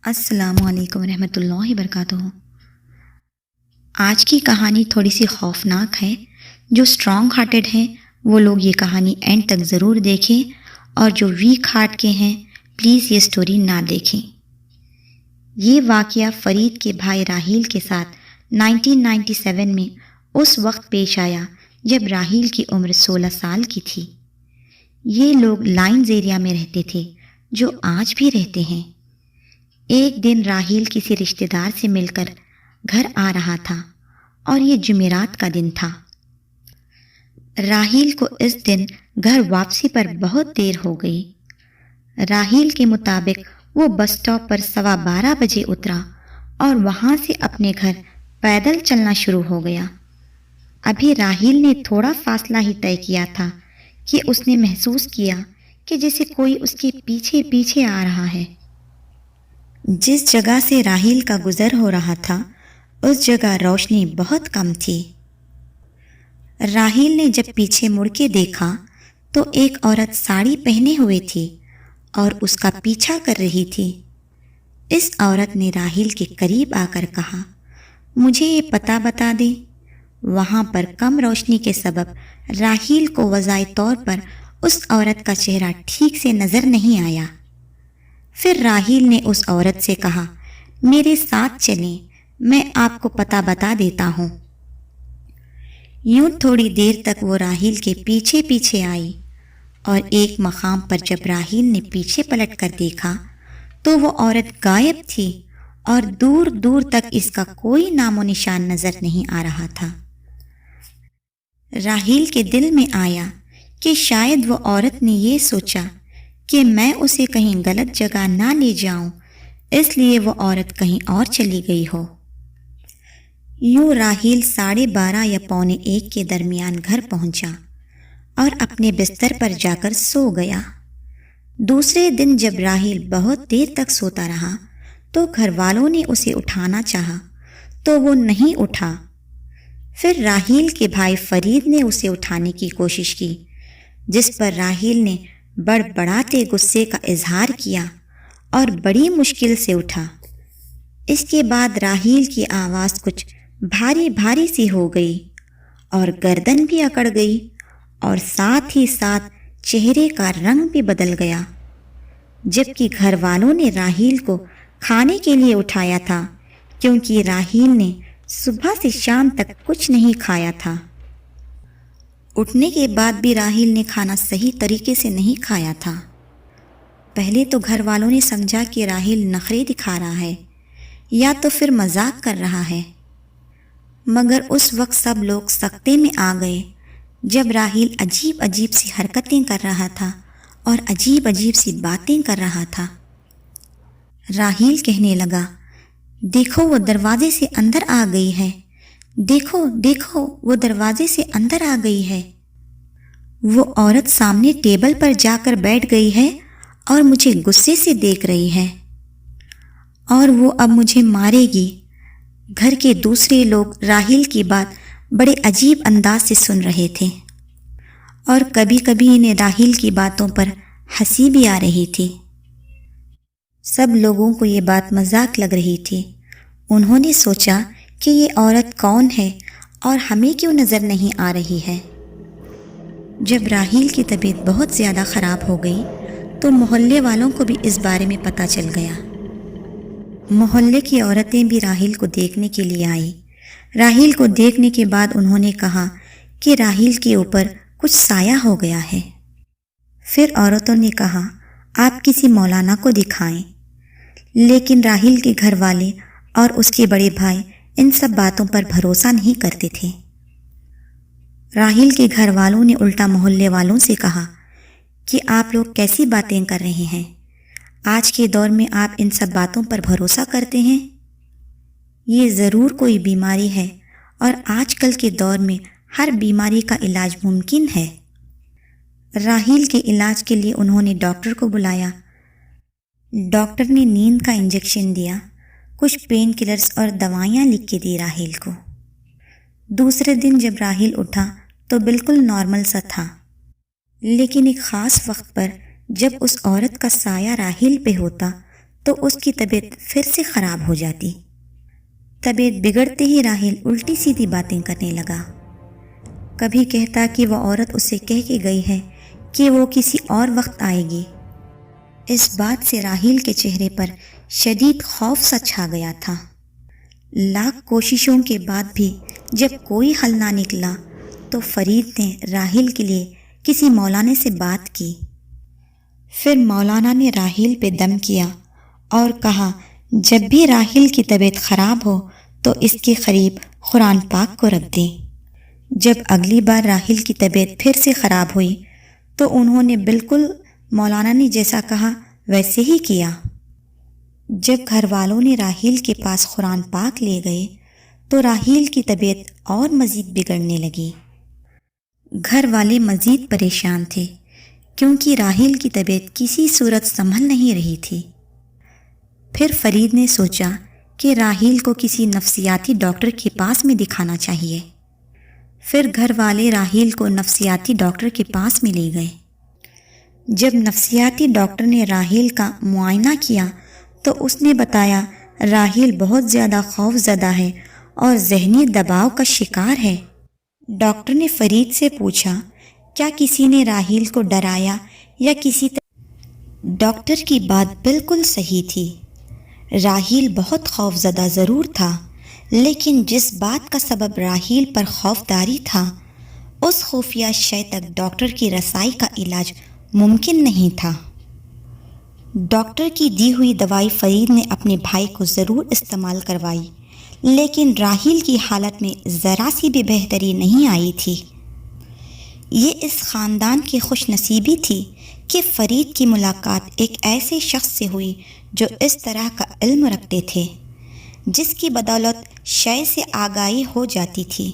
السلام علیکم ورحمۃ اللہ وبرکاتہ۔ آج کی کہانی تھوڑی سی خوفناک ہے۔ جو اسٹرانگ ہارٹڈ ہیں وہ لوگ یہ کہانی اینڈ تک ضرور دیکھیں، اور جو ویک ہارٹ کے ہیں پلیز یہ سٹوری نہ دیکھیں۔ یہ واقعہ فرید کے بھائی راحیل کے ساتھ 1997 میں اس وقت پیش آیا جب راحیل کی عمر 16 سال کی تھی۔ یہ لوگ لائنز ایریا میں رہتے تھے، جو آج بھی رہتے ہیں۔ ایک دن راحیل کسی رشتہ دار سے مل کر گھر آ رہا تھا، اور یہ جمعرات کا دن تھا۔ راحیل کو اس دن گھر واپسی پر بہت دیر ہو گئی۔ راحیل کے مطابق وہ بس سٹاپ پر 12:15 بجے اترا اور وہاں سے اپنے گھر پیدل چلنا شروع ہو گیا۔ ابھی راحیل نے تھوڑا فاصلہ ہی طے کیا تھا کہ اس نے محسوس کیا کہ جیسے کوئی اس کے پیچھے پیچھے آ رہا ہے۔ جس جگہ سے راحیل کا گزر ہو رہا تھا اس جگہ روشنی بہت کم تھی۔ راحیل نے جب پیچھے مڑ کے دیکھا تو ایک عورت ساڑی پہنے ہوئے تھی اور اس کا پیچھا کر رہی تھی۔ اس عورت نے راحیل کے قریب آ کر کہا، مجھے یہ پتہ بتا دے۔ وہاں پر کم روشنی کے سبب راحیل کو واضح طور پر اس عورت کا چہرہ ٹھیک سے نظر نہیں آیا۔ پھر راحیل نے اس عورت سے کہا، میرے ساتھ چلیں، میں آپ کو پتہ بتا دیتا ہوں۔ یوں تھوڑی دیر تک وہ راحیل کے پیچھے پیچھے آئی، اور ایک مقام پر جب راحیل نے پیچھے پلٹ کر دیکھا تو وہ عورت غائب تھی، اور دور دور تک اس کا کوئی نام و نشان نظر نہیں آ رہا تھا۔ راحیل کے دل میں آیا کہ شاید وہ عورت نے یہ سوچا کہ میں اسے کہیں غلط جگہ نہ لے جاؤں، اس لیے وہ عورت کہیں اور چلی گئی ہو۔ یوں راحیل 12:30 یا 12:45 کے درمیان گھر پہنچا اور اپنے بستر پر جا کر سو گیا۔ دوسرے دن جب راحیل بہت دیر تک سوتا رہا تو گھر والوں نے اسے اٹھانا چاہا تو وہ نہیں اٹھا۔ پھر راحیل کے بھائی فرید نے اسے اٹھانے کی کوشش کی، جس پر راحیل نے بڑبڑاتے غصے کا اظہار کیا اور بڑی مشکل سے اٹھا۔ اس کے بعد راحیل کی آواز کچھ بھاری بھاری سی ہو گئی، اور گردن بھی اکڑ گئی، اور ساتھ ہی ساتھ چہرے کا رنگ بھی بدل گیا۔ جبکہ گھر والوں نے راحیل کو کھانے کے لیے اٹھایا تھا، کیونکہ راحیل نے صبح سے شام تک کچھ نہیں کھایا تھا۔ اٹھنے کے بعد بھی راحیل نے کھانا صحیح طریقے سے نہیں کھایا تھا۔ پہلے تو گھر والوں نے سمجھا کہ راحیل نخرے دکھا رہا ہے یا تو پھر مذاق کر رہا ہے، مگر اس وقت سب لوگ سکتے میں آ گئے جب راحیل عجیب عجیب سی حرکتیں کر رہا تھا اور عجیب عجیب سی باتیں کر رہا تھا۔ راحیل کہنے لگا، دیکھو وہ دروازے سے اندر آ گئی ہے، دیکھو دیکھو وہ دروازے سے اندر آ گئی ہے۔ وہ عورت سامنے ٹیبل پر جا کر بیٹھ گئی ہے اور مجھے غصے سے دیکھ رہی ہے، اور وہ اب مجھے مارے گی۔ گھر کے دوسرے لوگ راحیل کی بات بڑے عجیب انداز سے سن رہے تھے، اور کبھی کبھی انہیں راحیل کی باتوں پر ہنسی بھی آ رہی تھی۔ سب لوگوں کو یہ بات مذاق لگ رہی تھی۔ انہوں نے سوچا کہ یہ عورت کون ہے اور ہمیں کیوں نظر نہیں آ رہی ہے۔ جب راحیل کی طبیعت بہت زیادہ خراب ہو گئی تو محلے والوں کو بھی اس بارے میں پتہ چل گیا۔ محلے کی عورتیں بھی راحیل کو دیکھنے کے لیے آئیں۔ راحیل کو دیکھنے کے بعد انہوں نے کہا کہ راحیل کے اوپر کچھ سایہ ہو گیا ہے۔ پھر عورتوں نے کہا، آپ کسی مولانا کو دکھائیں، لیکن راحیل کے گھر والے اور اس کے بڑے بھائی ان سب باتوں پر بھروسہ نہیں کرتے تھے۔ راحیل کے گھر والوں نے الٹا محلے والوں سے کہا کہ آپ لوگ کیسی باتیں کر رہے ہیں، آج کے دور میں آپ ان سب باتوں پر بھروسہ کرتے ہیں؟ یہ ضرور کوئی بیماری ہے، اور آج کل کے دور میں ہر بیماری کا علاج ممکن ہے۔ راحیل کے علاج کے لیے انہوں نے ڈاکٹر کو بلایا۔ ڈاکٹر نے نیند کا انجیکشن دیا، کچھ پین کلرز اور دوائیاں لکھ کے دی راحیل کو۔ دوسرے دن جب راحیل اٹھا تو بالکل نارمل سا تھا، لیکن ایک خاص وقت پر جب اس عورت کا سایہ راحیل پہ ہوتا تو اس کی طبیعت پھر سے خراب ہو جاتی۔ طبیعت بگڑتے ہی راحیل الٹی سیدھی باتیں کرنے لگا۔ کبھی کہتا کہ وہ عورت اسے کہہ کے گئی ہے کہ وہ کسی اور وقت آئے گی۔ اس بات سے راحیل کے چہرے پر شدید خوف سا چھا گیا تھا۔ لاکھ کوششوں کے بعد بھی جب کوئی حل نہ نکلا تو فرید نے راحیل کے لیے کسی مولانا سے بات کی۔ پھر مولانا نے راحیل پہ دم کیا اور کہا جب بھی راحیل کی طبیعت خراب ہو تو اس کے قریب قرآن پاک کو رکھ دیں۔ جب اگلی بار راحیل کی طبیعت پھر سے خراب ہوئی تو انہوں نے بالکل مولانا نے جیسا کہا ویسے ہی کیا۔ جب گھر والوں نے راحیل کے پاس قرآن پاک لے گئے تو راحیل کی طبیعت اور مزید بگڑنے لگی۔ گھر والے مزید پریشان تھے کیونکہ راحیل کی طبیعت کسی صورت سنبھل نہیں رہی تھی۔ پھر فرید نے سوچا کہ راحیل کو کسی نفسیاتی ڈاکٹر کے پاس میں دکھانا چاہیے۔ پھر گھر والے راحیل کو نفسیاتی ڈاکٹر کے پاس میں لے گئے۔ جب نفسیاتی ڈاکٹر نے راحیل کا معائنہ کیا تو اس نے بتایا راحیل بہت زیادہ خوف زدہ ہے اور ذہنی دباؤ کا شکار ہے۔ ڈاکٹر نے فرید سے پوچھا کیا کسی نے راحیل کو ڈرایا یا کسی ڈاکٹر کی بات بالکل صحیح تھی۔ راحیل بہت خوف زدہ ضرور تھا، لیکن جس بات کا سبب راحیل پر خوفداری تھا اس خفیہ شے تک ڈاکٹر کی رسائی کا علاج ممکن نہیں تھا۔ ڈاکٹر کی دی ہوئی دوائی فرید نے اپنے بھائی کو ضرور استعمال کروائی، لیکن راحیل کی حالت میں ذرا سی بھی بہتری نہیں آئی تھی۔ یہ اس خاندان کی خوش نصیبی تھی کہ فرید کی ملاقات ایک ایسے شخص سے ہوئی جو اس طرح کا علم رکھتے تھے، جس کی بدولت شے سے آگاہی ہو جاتی تھی۔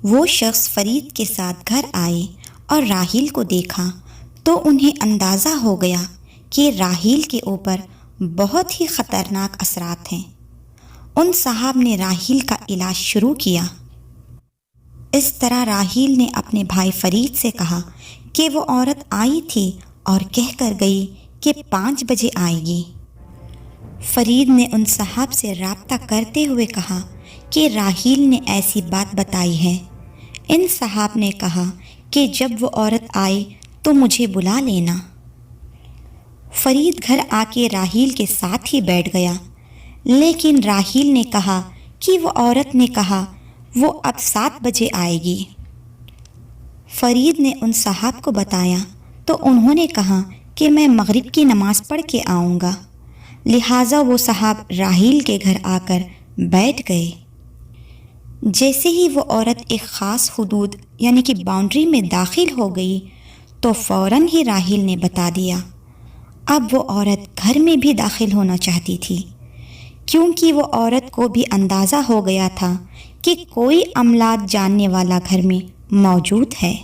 وہ شخص فرید کے ساتھ گھر آئے اور راحیل کو دیکھا تو انہیں اندازہ ہو گیا کہ راحیل کے اوپر بہت ہی خطرناک اثرات ہیں۔ ان صاحب نے راحیل کا علاج شروع کیا۔ اس طرح راحیل نے اپنے بھائی فرید سے کہا کہ وہ عورت آئی تھی اور کہہ کر گئی کہ 5 بجے آئے گی۔ فرید نے ان صاحب سے رابطہ کرتے ہوئے کہا کہ راحیل نے ایسی بات بتائی ہے۔ ان صاحب نے کہا کہ جب وہ عورت آئے تو مجھے بلا لینا۔ فرید گھر آ کے راحیل کے ساتھ ہی بیٹھ گیا، لیکن راحیل نے کہا کہ وہ عورت نے کہا وہ اب 7 بجے آئے گی۔ فرید نے ان صاحب کو بتایا تو انہوں نے کہا کہ میں مغرب کی نماز پڑھ کے آؤں گا، لہٰذا وہ صاحب راحیل کے گھر آ کر بیٹھ گئے۔ جیسے ہی وہ عورت ایک خاص حدود یعنی کہ باؤنڈری میں داخل ہو گئی تو فوراً ہی راحیل نے بتا دیا۔ اب وہ عورت گھر میں بھی داخل ہونا چاہتی تھی، کیونکہ وہ عورت کو بھی اندازہ ہو گیا تھا کہ کوئی املاک جاننے والا گھر میں موجود ہے۔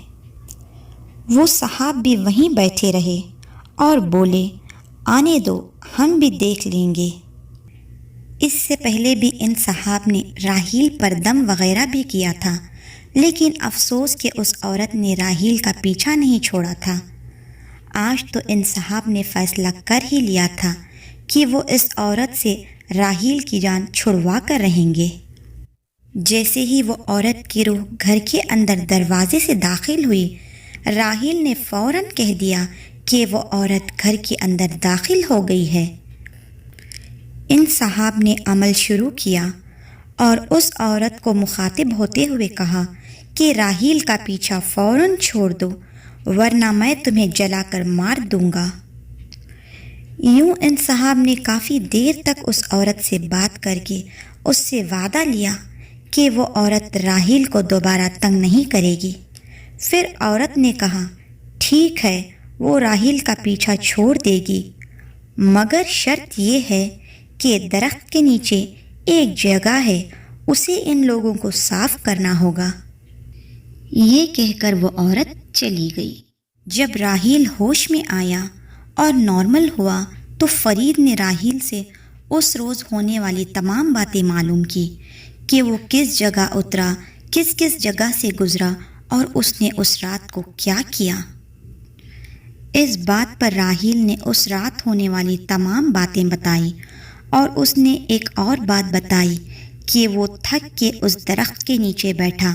وہ صاحب بھی وہیں بیٹھے رہے اور بولے آنے دو، ہم بھی دیکھ لیں گے۔ اس سے پہلے بھی ان صاحب نے راحیل پر دم وغیرہ بھی کیا تھا، لیکن افسوس کہ اس عورت نے راحیل کا پیچھا نہیں چھوڑا تھا۔ آج تو ان صاحب نے فیصلہ کر ہی لیا تھا کہ وہ اس عورت سے راحیل کی جان چھڑوا کر رہیں گے۔ جیسے ہی وہ عورت کی روح گھر کے اندر دروازے سے داخل ہوئی، راحیل نے فوراً کہہ دیا کہ وہ عورت گھر کے اندر داخل ہو گئی ہے۔ ان صاحب نے عمل شروع کیا اور اس عورت کو مخاطب ہوتے ہوئے کہا کہ راحیل کا پیچھا فوراً چھوڑ دو ورنہ میں تمہیں جلا کر مار دوں گا۔ یوں ان صاحب نے کافی دیر تک اس عورت سے بات کر کے اس سے وعدہ لیا کہ وہ عورت راحیل کو دوبارہ تنگ نہیں کرے گی۔ پھر عورت نے کہا ٹھیک ہے، وہ راحیل کا پیچھا چھوڑ دے گی، مگر شرط یہ ہے کہ درخت کے نیچے ایک جگہ ہے، اسے ان لوگوں کو صاف کرنا ہوگا۔ یہ کہہ کر وہ عورت چلی گئی۔ جب راحیل ہوش میں آیا اور نارمل ہوا تو فرید نے راحیل سے اس روز ہونے والی تمام باتیں معلوم کی کہ وہ کس جگہ اترا، کس کس جگہ سے گزرا اور اس نے اس رات کو کیا کیا۔ اس بات پر راحیل نے اس رات ہونے والی تمام باتیں بتائیں، اور اس نے ایک اور بات بتائی کہ وہ تھک کے اس درخت کے نیچے بیٹھا۔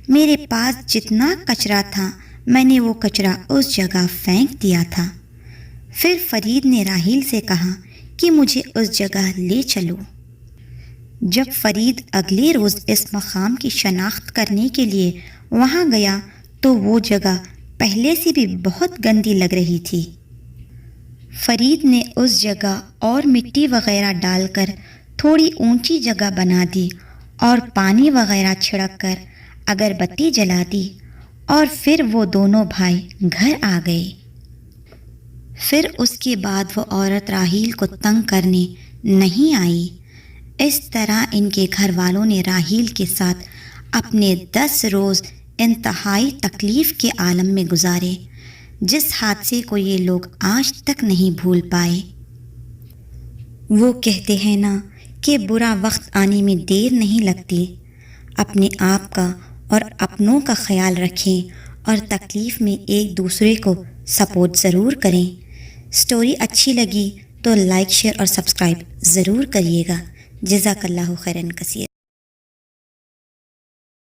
میرے پاس جتنا کچرا تھا میں نے وہ کچرا اس جگہ پھینک دیا تھا۔ پھر فرید نے راحیل سے کہا کہ مجھے اس جگہ لے چلو۔ جب فرید اگلے روز اس مقام کی شناخت کرنے کے لیے وہاں گیا تو وہ جگہ پہلے سے بھی بہت گندی لگ رہی تھی۔ فرید نے اس جگہ اور مٹی وغیرہ ڈال کر تھوڑی اونچی جگہ بنا دی اور پانی وغیرہ چھڑک کر اگربتی جلا دی، اور پھر وہ دونوں بھائی گھر آ گئے۔ پھر اس کے بعد وہ عورت راحیل کو تنگ کرنے نہیں آئی۔ اس طرح ان کے گھر والوں نے راحیل کے ساتھ اپنے 10 روز انتہائی تکلیف کے عالم میں گزارے، جس حادثے کو یہ لوگ آج تک نہیں بھول پائے۔ وہ کہتے ہیں نا کہ برا وقت آنے میں دیر نہیں لگتی۔ اپنے آپ کا اور اپنوں کا خیال رکھیں اور تکلیف میں ایک دوسرے کو سپورٹ ضرور کریں۔ سٹوری اچھی لگی تو لائک، شیئر اور سبسکرائب ضرور کریے گا۔ جزاک اللہ خیرن کثیر۔